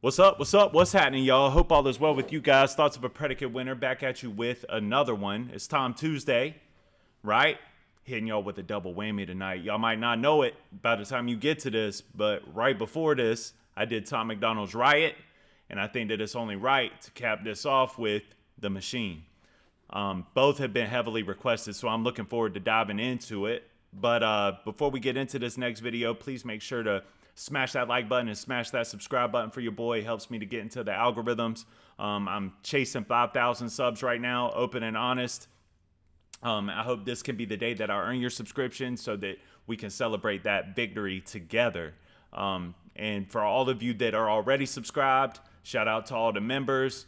What's up? What's up? What's happening, y'all? Hope all is well with you guys. Thoughts of a Predicate winner back at you with another one. It's Tom Tuesday, right? Hitting y'all with a double whammy tonight. Y'all might not know it by the time you get to this, but right before this, I did Tom Macdonald's Riot, and I think that it's only right to cap this off with The Machine. Both have been heavily requested, so I'm looking forward to diving into it. But before we get into this next video, please make sure to smash that like button and smash that subscribe button for your boy. It helps me to get into the algorithms. I'm chasing 5,000 subs right now, open and honest. I hope this can be the day that I earn your subscription so that we can celebrate that victory together. And for all of you that are already subscribed, shout out to all the members.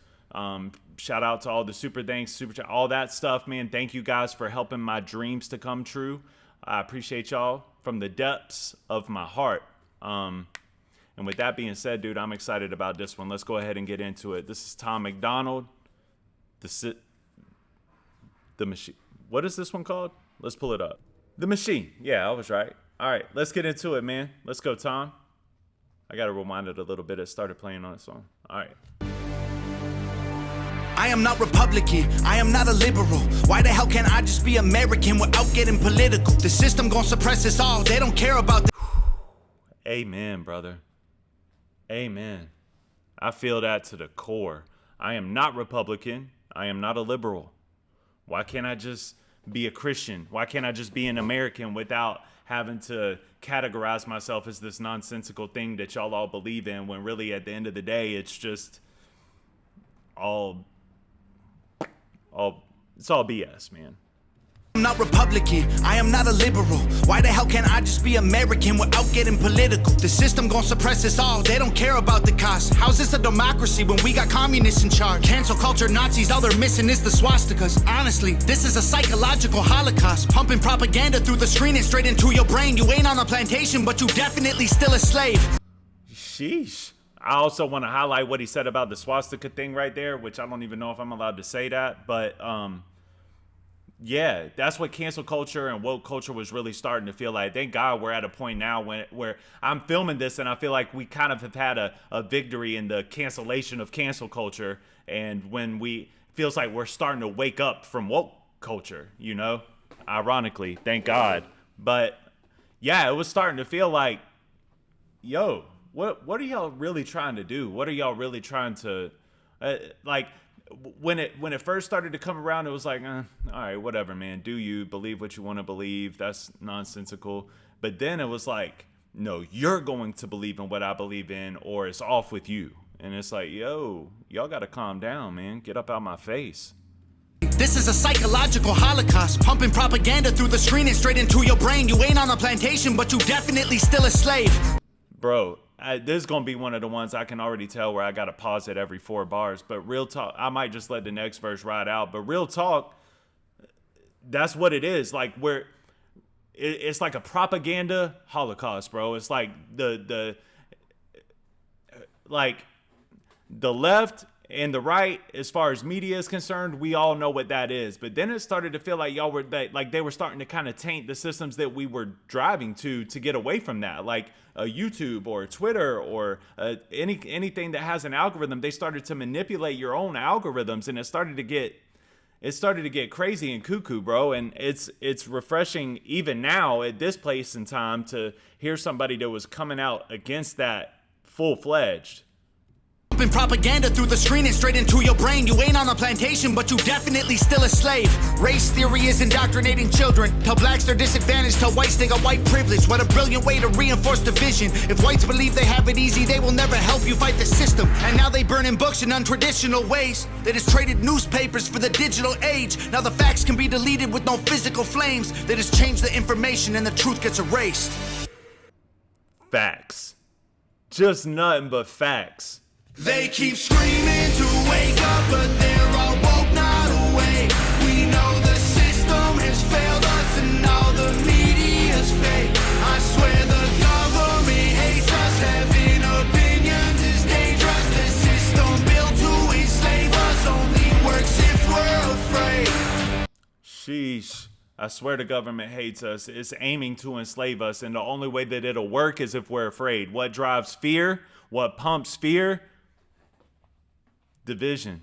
Shout out to all the super thanks, super chat, all that stuff, man. Thank you guys for helping my dreams to come true. I appreciate y'all from the depths of my heart. And with that being said, dude, I'm excited about this one. Let's go ahead and get into it. This is Tom Macdonald, the Machine. What is this one called? Let's pull it up. The Machine. Yeah, I was right. All right, let's get into it, man. Let's go, Tom. I got to rewind it a little bit. It started playing on its own. All right. I am not Republican, I am not a liberal. Why the hell can't I just be American without getting political? The system gonna suppress us all, they don't care about the Amen, brother. Amen. I feel that to the core. I am not Republican. I am not a liberal. Why can't I just be a Christian? Why can't I just be an American without having to categorize myself as this nonsensical thing that y'all all believe in, when really at the end of the day, it's just it's all BS, man. I'm not Republican, I am not a liberal. Why the hell can't I just be American without getting political? The system gonna suppress us all, they don't care about the cost. How's this a democracy when we got communists in charge? Cancel culture Nazis, all they're missing is the swastikas. Honestly, this is a psychological holocaust. Pumping propaganda through the screen and straight into your brain. You ain't on a plantation, but you definitely still a slave. Sheesh. I also want to highlight what he said about the swastika thing right there, which I don't even know if I'm allowed to say that, but yeah, that's what cancel culture and woke culture was really starting to feel like. Thank God we're at a point now where I'm filming this and I feel like we kind of have had a victory in the cancellation of cancel culture, and when feels like we're starting to wake up from woke culture, you know, ironically, thank God. But yeah, it was starting to feel like, yo, what are y'all really trying to do? What are y'all really trying to like? When it first started to come around, it was like, all right, whatever, man. Do you believe what you want to believe? That's nonsensical. But then it was like, no, you're going to believe in what I believe in, or it's off with you. And it's like, yo, y'all got to calm down, man. Get up out my face. This is a psychological holocaust. Pumping propaganda through the screen and straight into your brain. You ain't on a plantation, but you definitely still a slave. Bro, this is going to be one of the ones I can already tell where I got to pause it every 4 bars. But real talk, I might just let the next verse ride out. But real talk, that's what it is. Like, it's like a propaganda holocaust, bro. It's like the left and the right, as far as media is concerned, we all know what that is. But then it started to feel like y'all were like they were starting to kind of taint the systems that we were driving to get away from that. Like YouTube or Twitter or anything that has an algorithm, they started to manipulate your own algorithms, and it started to get crazy and cuckoo, bro. And it's refreshing even now at this place in time to hear somebody that was coming out against that full-fledged. Pumping propaganda through the screen and straight into your brain. You ain't on a plantation, but you definitely still a slave. Race theory is indoctrinating children. Tell blacks they're disadvantaged, tell whites they got white privilege. What a brilliant way to reinforce division. If whites believe they have it easy, they will never help you fight the system. And now they burning books in untraditional ways. They just traded newspapers for the digital age. Now the facts can be deleted with no physical flames. They just change the information and the truth gets erased. Facts. Just nothing but facts. They keep screaming to wake up, but they're all woke, not awake. We know the system has failed us and all the media's fake. I swear the government hates us, having opinions is dangerous. The system built to enslave us only works if we're afraid. Sheesh. I swear the government hates us. It's aiming to enslave us, and the only way that it'll work is if we're afraid. What drives fear? What pumps fear? division,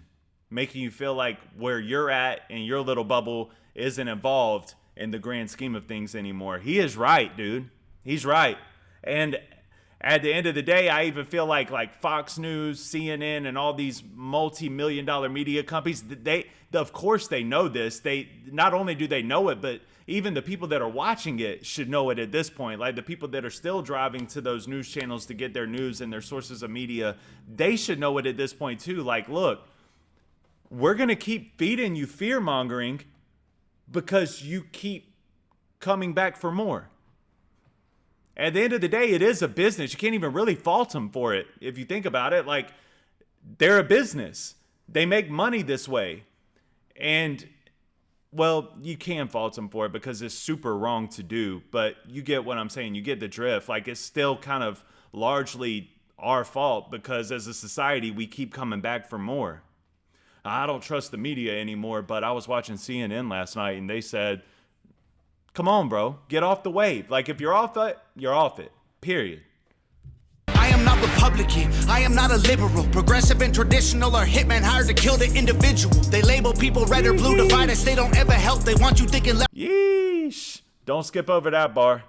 making you feel like where you're at in your little bubble isn't involved in the grand scheme of things anymore. He is right, dude. He's right. And at the end of the day, I even feel like Fox News, CNN, and all these multi-million-dollar media companies, of course they know this. They not only do they know it, but even the people that are watching it should know it at this point. Like the people that are still driving to those news channels to get their news and their sources of media, they should know it at this point too. Like, look, we're going to keep feeding you fear-mongering because you keep coming back for more. At the end of the day, it is a business. You can't even really fault them for it. If you think about it, like, they're a business. They make money this way. And, well, you can fault them for it because it's super wrong to do. But you get what I'm saying. You get the drift. Like, it's still kind of largely our fault because as a society, we keep coming back for more. I don't trust the media anymore, but I was watching CNN last night and they said, come on, bro. Get off the wave. Like, if you're off it, you're off it. Period. I am not Republican. I am not a liberal. Progressive and traditional are hitmen hired to kill the individual. They label people red or blue, divide us. They don't ever help. They want you thinking left. Yeesh. Don't skip over that bar.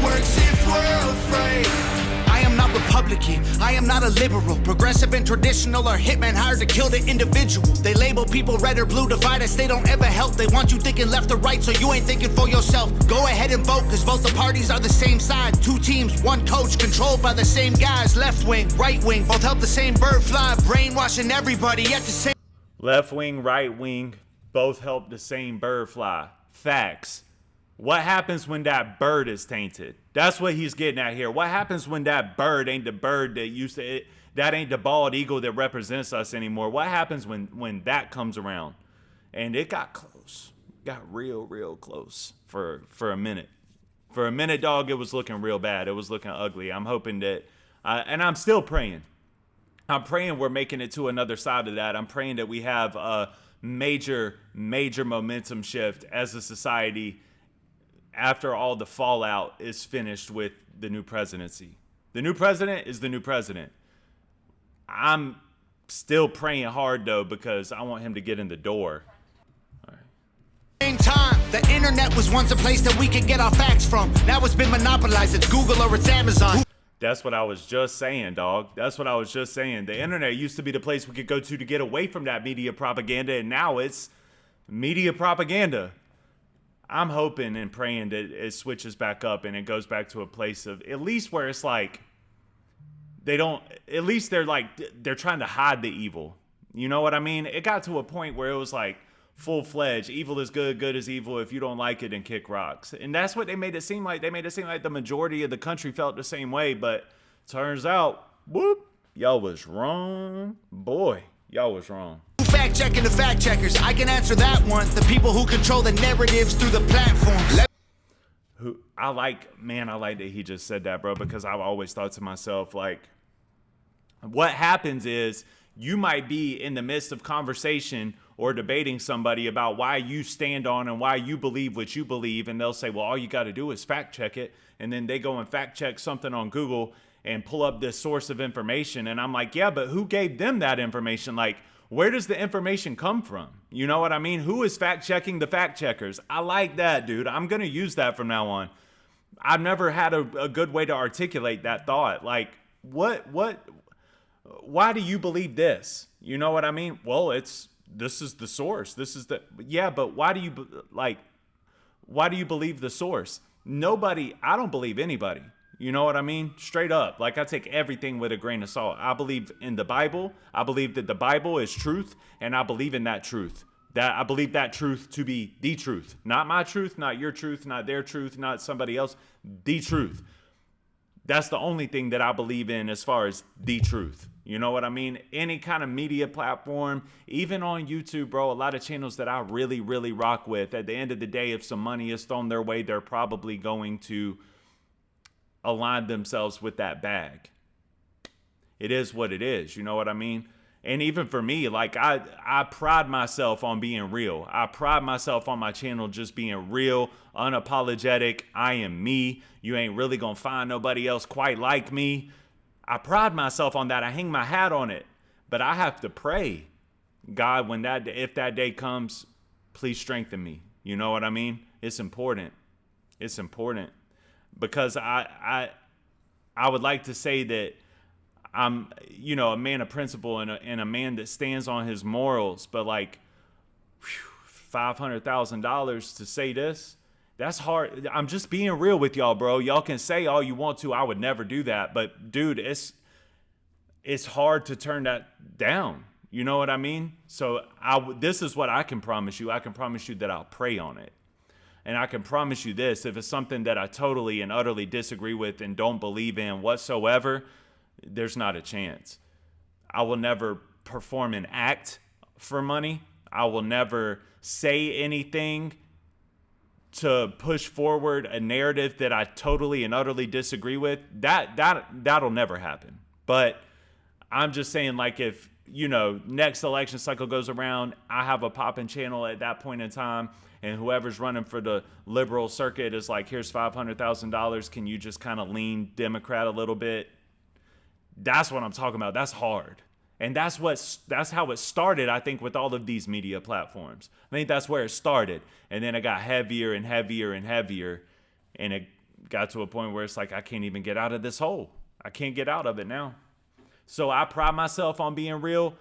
Works if we're afraid. I am not Republican. I am not a liberal. Progressive and traditional are hitmen hired to kill the individual. They label people red or blue, divide us. They don't ever help. They want you thinking left or right, so you ain't thinking for yourself. Go ahead and vote, cause both the parties are the same side. Two teams, one coach, controlled by the same guys. Left wing, right wing, both help the same bird fly. Brainwashing everybody at the same. Left wing, right wing, both help the same bird fly. Facts. What happens when that bird is tainted? That's what he's getting at here. What happens when that bird ain't the bird that used to, that ain't the bald eagle that represents us anymore? What happens when that comes around? And it got close. Got real close for a minute. For a minute, dog, it was looking real bad. It was looking ugly. I'm hoping that, and I'm still praying. I'm praying we're making it to another side of that. I'm praying that we have a major momentum shift as a society after all the fallout is finished with the new presidency. The new president is the new president. I'm still praying hard, though, because I want him to get in the door. All right. Same time, the internet was once a place that we could get our facts from. Now it's been monopolized. It's Google or it's Amazon. That's what I was just saying, dog. That's what I was just saying. The internet used to be the place we could go to get away from that media propaganda, and now it's media propaganda. I'm hoping and praying that it switches back up and it goes back to a place of at least where it's like they're trying to hide the evil. You know what I mean? It got to a point where it was like full-fledged. Evil is good, good is evil. If you don't like it, then kick rocks. And that's what they made it seem like. They made it seem like the majority of the country felt the same way. But turns out, whoop, y'all was wrong. Boy, y'all was wrong. Fact checking the fact checkers. I can answer that one. The people who control the narratives through the platforms. I like that he just said that, bro, because I've always thought to myself, like, what happens is you might be in the midst of conversation or debating somebody about why you stand on and why you believe what you believe, and they'll say, well, all you got to do is fact check it, and then they go and fact check something on Google and pull up this source of information, and I'm like, yeah, but who gave them that information? Like, where does the information come from? You know what I mean? Who is fact-checking the fact-checkers? I like that, dude. I'm going to use that from now on. I've never had a good way to articulate that thought. Like, why do you believe this? You know what I mean? Well, this is the source. Yeah, but why do you believe the source? I don't believe anybody. You know what I mean? Straight up. Like, I take everything with a grain of salt. I believe in the Bible. I believe that the Bible is truth, and I believe in that truth. That I believe that truth to be the truth. Not my truth, not your truth, not their truth, not somebody else. The truth. That's the only thing that I believe in as far as the truth. You know what I mean? Any kind of media platform, even on YouTube, bro, a lot of channels that I really rock with, at the end of the day, if some money is thrown their way, they're probably going to align themselves with that bag. It is what it is. You know what I mean? And even for me, like, I pride myself on being real. I pride myself on my channel just being real, unapologetic. I am me. You ain't really gonna find nobody else quite like me. I pride myself on that. I hang my hat on it. But I have to pray, God, if that day comes, please strengthen me. You know what I mean? It's important. It's important because I would like to say that I'm, a man of principle and a man that stands on his morals, but like $500,000 to say this, that's hard. I'm just being real with y'all, bro. Y'all can say all you want to. I would never do that. But dude, it's hard to turn that down. You know what I mean? So this is what I can promise you. I can promise you that I'll pray on it. And I can promise you this, if it's something that I totally and utterly disagree with and don't believe in whatsoever, there's not a chance. I will never perform an act for money. I will never say anything to push forward a narrative that I totally and utterly disagree with. That'll never happen. But I'm just saying, like, if, next election cycle goes around, I have a popping channel at that point in time, and whoever's running for the liberal circuit is like, here's $500,000. Can you just kind of lean Democrat a little bit? That's what I'm talking about. That's hard. And that's how it started, I think, with all of these media platforms. I think that's where it started. And then it got heavier and heavier and heavier. And it got to a point where it's like, I can't even get out of this hole. I can't get out of it now. So I pride myself on being real.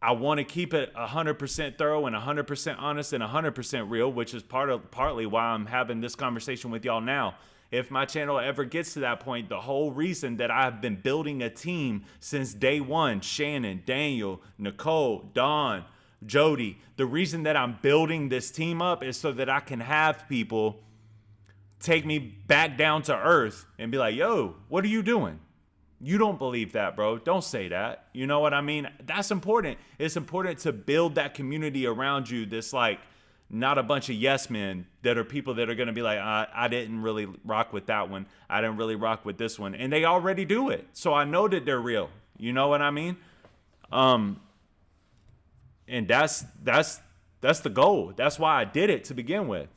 I want to keep it 100% thorough and 100% honest and 100% real, which is partly why I'm having this conversation with y'all now. If my channel ever gets to that point, the whole reason that I've been building a team since day one, Shannon, Daniel, Nicole, Dawn, Jody, the reason that I'm building this team up is so that I can have people take me back down to earth and be like, yo, what are you doing? You don't believe that, bro. Don't say that. You know what I mean? That's important. It's important to build that community around you that's like not a bunch of yes men that are people that are going to be like, I didn't really rock with that one. I didn't really rock with this one. And they already do it. So I know that they're real. You know what I mean? And that's the goal. That's why I did it to begin with.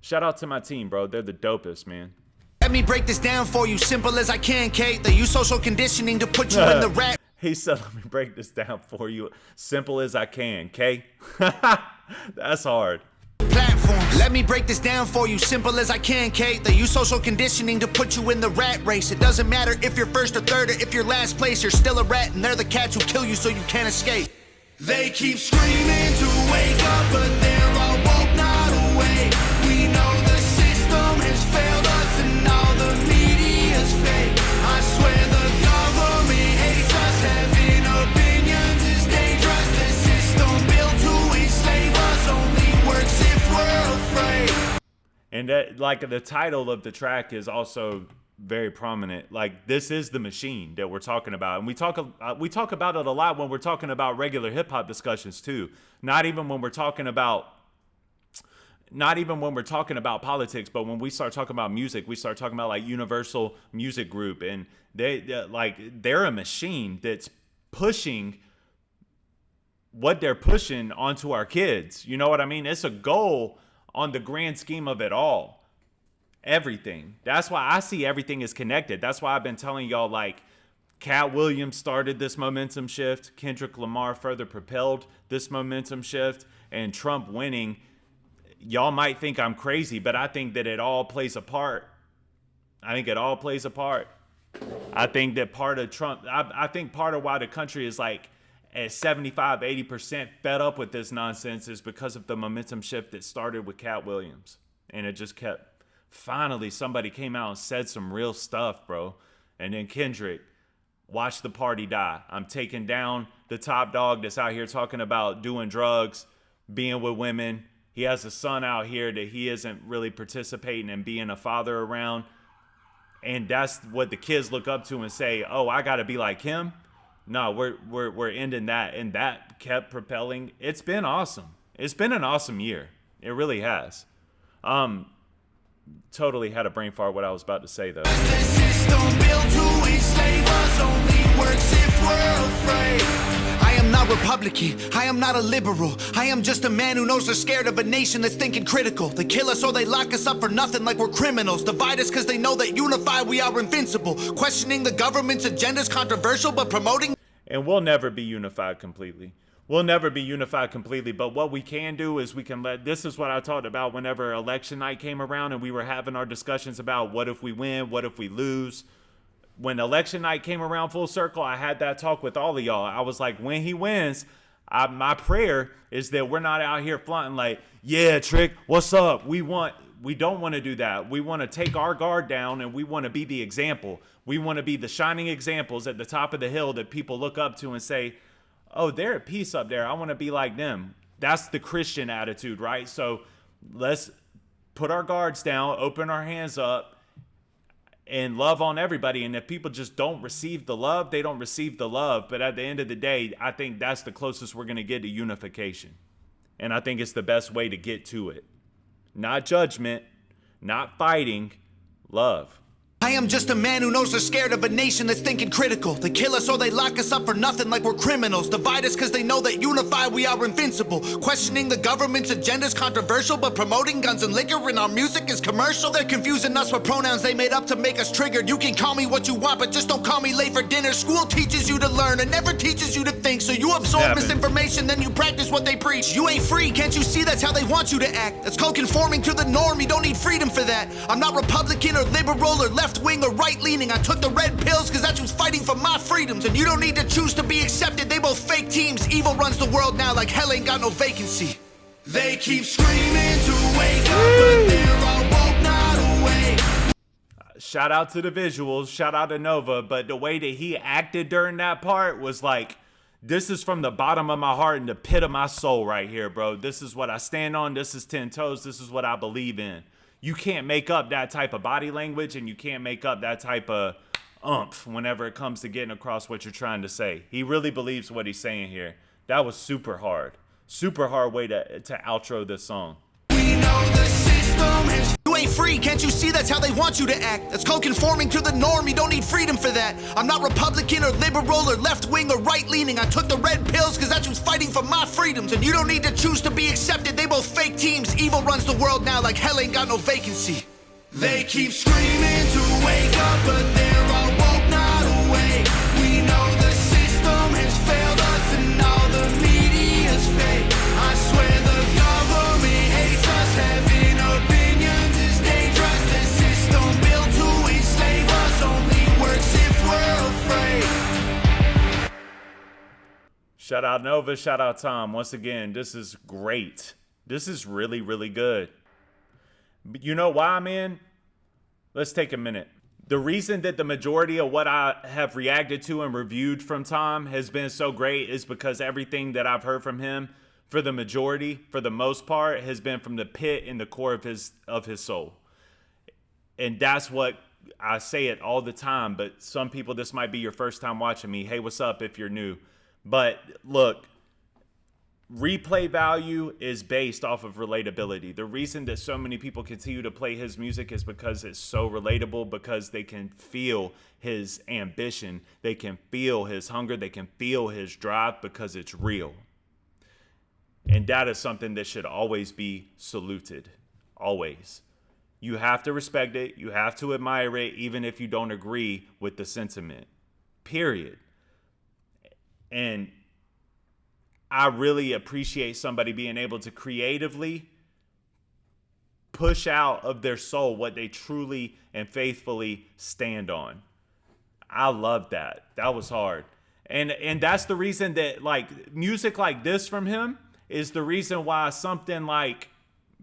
Shout out to my team, bro. They're the dopest, man. Let me break this down for you, simple as I can, Kate. They use social conditioning to put you in the rat. He said, let me break this down for you, simple as I can, Kay. That's hard. Platforms. Let me break this down for you, simple as I can, Kate. They use social conditioning to put you in the rat race. It doesn't matter if you're first or third or if you're last place. You're still a rat, and they're the cats who kill you so you can't escape. They keep screaming to wake up, but they're all woke, not awake. We know the system has failed us, and all the media's fake. I swear the government hates us. Having opinions is dangerous. The system built to enslave us only works if we're afraid. And that, like, the title of the track is also very prominent. Like, this is the machine that we're talking about, and we talk about it a lot when we're talking about regular hip hop discussions too. Not even when we're talking about politics, but when we start talking about music, we start talking about like Universal Music Group, and they're a machine that's pushing what they're pushing onto our kids. You know what I mean? It's a goal on the grand scheme of it all. Everything. That's why I see everything is connected. That's why I've been telling y'all, like, Cat Williams started this momentum shift. Kendrick Lamar further propelled this momentum shift. And Trump winning, y'all might think I'm crazy, but I think that it all plays a part. I think it all plays a part. I think that part of Trump, I think part of why the country is like at 75, 80% fed up with this nonsense is because of the momentum shift that started with Cat Williams. And it just kept... Finally, somebody came out and said some real stuff, bro. And then Kendrick, watch the party die. I'm taking down the top dog that's out here talking about doing drugs, being with women. He has a son out here that he isn't really participating in being a father around. And that's what the kids look up to and say, oh, I got to be like him. No, we're ending that. And that kept propelling. It's been awesome. It's been an awesome year. It really has. Totally had a brain fart what I was about to say though. The system built to enslave us only works if we're afraid. I am not Republican, I am not a liberal. I am just a man who knows they're scared of a nation that's thinking critical. They kill us or they lock us up for nothing like we're criminals. Divide us cause they know that unified we are invincible. Questioning the government's agenda is controversial, but promoting... And we'll never be unified completely. We'll never be unified completely, but what we can do is we can this is what I talked about whenever election night came around and we were having our discussions about what if we win, what if we lose. When election night came around full circle, I had that talk with all of y'all. I was like, when he wins, my prayer is that we're not out here flaunting like, yeah, Trick, what's up? We don't want to do that. We want to take our guard down and we want to be the example. We want to be the shining examples at the top of the hill that people look up to and say, oh, they're at peace up there. I want to be like them. That's the Christian attitude, right? So let's put our guards down, open our hands up, and love on everybody. And if people just don't receive the love, they don't receive the love. But at the end of the day, I think that's the closest we're going to get to unification. And I think it's the best way to get to it. Not judgment, not fighting, love. I am just a man who knows they're scared of a nation that's thinking critical. They kill us or they lock us up for nothing like we're criminals. Divide us cause they know that unified we are invincible. Questioning the government's agenda's controversial, but promoting guns and liquor in our music is commercial. They're confusing us with pronouns they made up to make us triggered. You can call me what you want, but just don't call me late for dinner. School teaches you to learn and never teaches you to think. So you absorb misinformation, then you practice what they preach. You ain't free, can't you see that's how they want you to act? That's called conforming to the norm, you don't need freedom for that. I'm not Republican or liberal or left wing or right leaning. I took the red pills cause that's who's fighting for my freedoms. And you don't need to choose to be accepted, they both fake teams. Evil runs the world now like hell ain't got no vacancy. They keep screaming to wake up, but they're all woke, not awake. Shout out to the visuals, shout out to Nova, but the way that he acted during that part was like, this is from the bottom of my heart and the pit of my soul right here, bro. This is what I stand on, this is 10 toes, this is what I believe in. You can't make up that type of body language and you can't make up that type of oomph whenever it comes to getting across what you're trying to say. He really believes what he's saying here. That was super hard way to outro this song. We know the system is... You ain't free, can't you see that's how they want you to act? That's called conforming to the norm, you don't need freedom for that. I'm not Republican or liberal or left wing or right leaning. I took the red pills cause that's who's fighting for my freedoms. And you don't need to choose to be accepted, they both fake teams. Evil runs the world now like hell ain't got no vacancy. They keep screaming to wake up, but they're all woke, not awake. We know the system has failed us and all the media's fake. I swear the government hates us, having opinions is dangerous. The system built to enslave us only works if we're afraid. Shout out Nova, shout out Tom. Once again, this is great. This is really, really good. You know why, man? Let's take a minute. The reason that the majority of what I have reacted to and reviewed from Tom has been so great is because everything that I've heard from him, for the majority, for the most part, has been from the pit and the core of his soul. And that's what I say it all the time, but some people, this might be your first time watching me. Hey, what's up if you're new? But look, replay value is based off of relatability. The reason that so many people continue to play his music is because it's so relatable, because they can feel his ambition, they can feel his hunger, they can feel his drive, because it's real. And that is something that should always be saluted. Always. You have to respect it, you have to admire it, even if you don't agree with the sentiment. Period. And I really appreciate somebody being able to creatively push out of their soul what they truly and faithfully stand on. I love that. That was hard. And that's the reason that, like, music like this from him is the reason why something like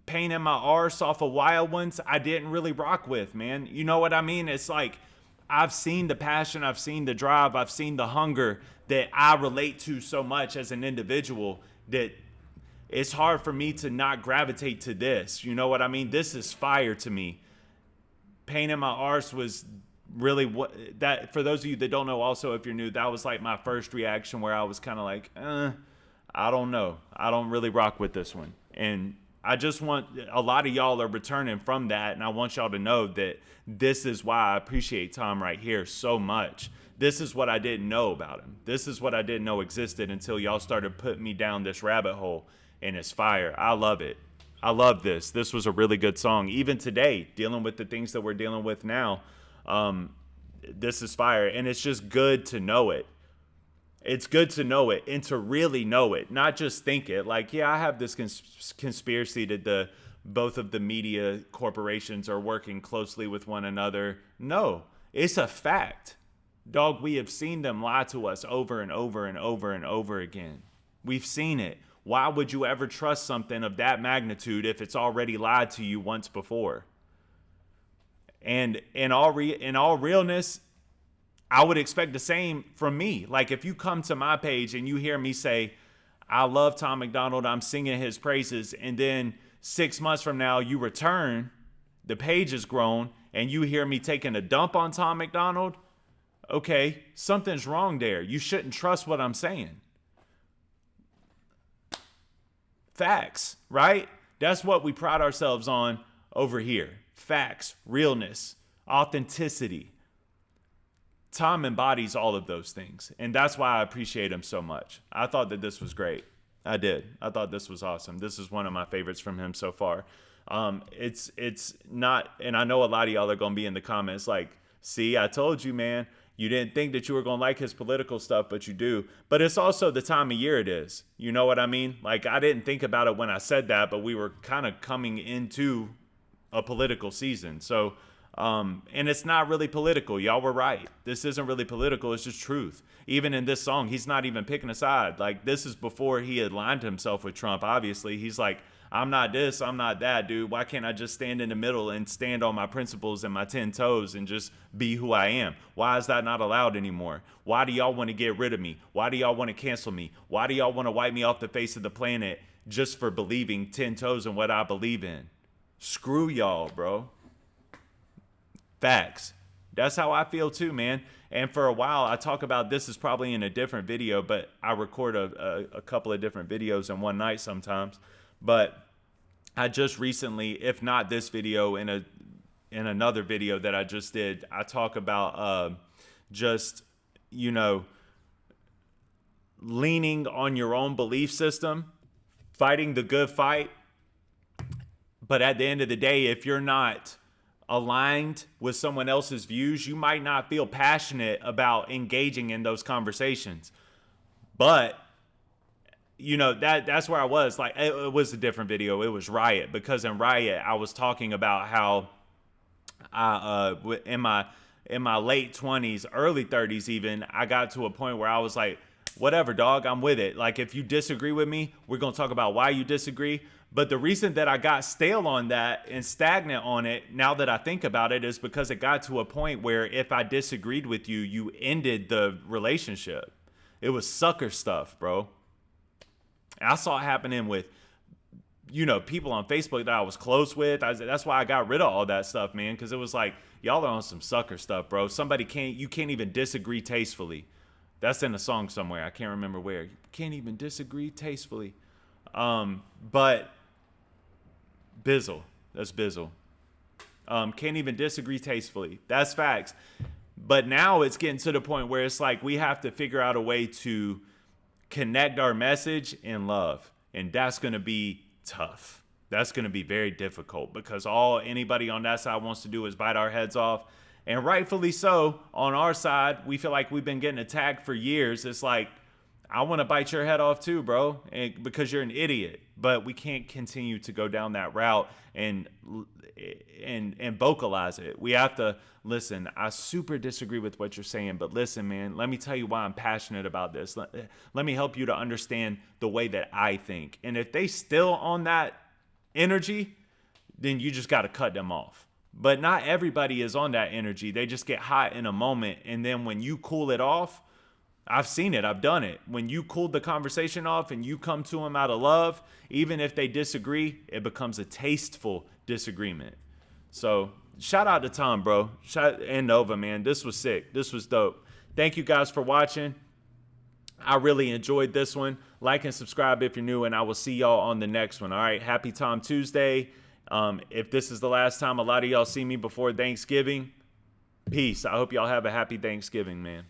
Painting My Arse off of Wild Ones I didn't really rock with, man. You know what I mean? It's like, I've seen the passion, I've seen the drive, I've seen the hunger that I relate to so much as an individual that it's hard for me to not gravitate to this. You know what I mean? This is fire to me. Painting My Arse was really what that, for those of you that don't know, also if you're new, that was like my first reaction where I was kind of like, I don't know. I don't really rock with this one. And I just want, a lot of y'all are returning from that, and I want y'all to know that this is why I appreciate Tom right here so much. This is what I didn't know about him. This is what I didn't know existed until y'all started putting me down this rabbit hole, and it's fire. I love it. I love this. This was a really good song. Even today, dealing with the things that we're dealing with now, this is fire, and it's just good to know it. It's good to know it and to really know it, not just think it. Like, yeah, I have this conspiracy that both of the media corporations are working closely with one another. No, it's a fact. Dog, we have seen them lie to us over and over and over and over again. We've seen it. Why would you ever trust something of that magnitude if it's already lied to you once before? And in all realness, I would expect the same from me. Like, if you come to my page and you hear me say, I love Tom Macdonald, I'm singing his praises, and then 6 months from now you return, the page has grown, and you hear me taking a dump on Tom Macdonald, okay, something's wrong there. You shouldn't trust what I'm saying. Facts, right? That's what we pride ourselves on over here. Facts, realness, authenticity. Tom embodies all of those things, and that's why I appreciate him so much. I thought that this was great. I did. I thought this was awesome. This is one of my favorites from him so far. It's not, and I know a lot of y'all are going to be in the comments like, see, I told you, man, you didn't think that you were going to like his political stuff, but you do. But it's also the time of year it is. You know what I mean? Like, I didn't think about it when I said that, but we were kind of coming into a political season. So, and it's not really political. Y'all were right. This isn't really political. It's just truth. Even in this song, he's not even picking a side. Like, this is before he aligned himself with Trump. Obviously, he's like, I'm not this, I'm not that, dude. Why can't I just stand in the middle and stand on my principles and my 10 toes and just be who I am? Why is that not allowed anymore? Why do y'all want to get rid of me? Why do y'all want to cancel me? Why do y'all want to wipe me off the face of the planet just for believing 10 toes in what I believe in? Screw y'all, bro. Facts. That's how I feel too, man. And for a while, I talk about this is probably in a different video, but I record a couple of different videos in one night sometimes. But I just recently, if not this video, in another video that I just did, I talk about just, you know, leaning on your own belief system, fighting the good fight. But at the end of the day, if you're not aligned with someone else's views, you might not feel passionate about engaging in those conversations. But you know, that's where I was. Like, it was a different video. It was Riot, because in Riot I was talking about how I in my late 20s, early 30s even, I got to a point where I was like, whatever, dog, I'm with it. Like, if you disagree with me, we're going to talk about why you disagree. But the reason that I got stale on that and stagnant on it, now that I think about it, is because it got to a point where if I disagreed with you, you ended the relationship. It was sucker stuff, bro. I saw it happening with, you know, people on Facebook that I was close with. That's why I got rid of all that stuff, man, because it was like, y'all are on some sucker stuff, bro. You can't even disagree tastefully. That's in a song somewhere. I can't remember where. You can't even disagree tastefully. But Bizzle. That's Bizzle. Can't even disagree tastefully. That's facts. But now it's getting to the point where it's like we have to figure out a way to connect our message in love. And that's going to be tough. That's going to be very difficult, because all anybody on that side wants to do is bite our heads off. And rightfully so. On our side, we feel like we've been getting attacked for years. It's like, I want to bite your head off too, bro, because you're an idiot. But we can't continue to go down that route and vocalize it. We have to listen. I super disagree with what you're saying, but listen, man, let me tell you why I'm passionate about this. Let me help you to understand the way that I think. And if they still on that energy, then you just got to cut them off. But not everybody is on that energy. They just get hot in a moment, and then when you cool it off, I've seen it. I've done it. When you cooled the conversation off and you come to them out of love, even if they disagree, it becomes a tasteful disagreement. So shout out to Tom, bro. And Nova, man. This was sick. This was dope. Thank you guys for watching. I really enjoyed this one. Like and subscribe if you're new, and I will see y'all on the next one. All right. Happy Tom Tuesday. If this is the last time a lot of y'all see me before Thanksgiving, peace. I hope y'all have a happy Thanksgiving, man.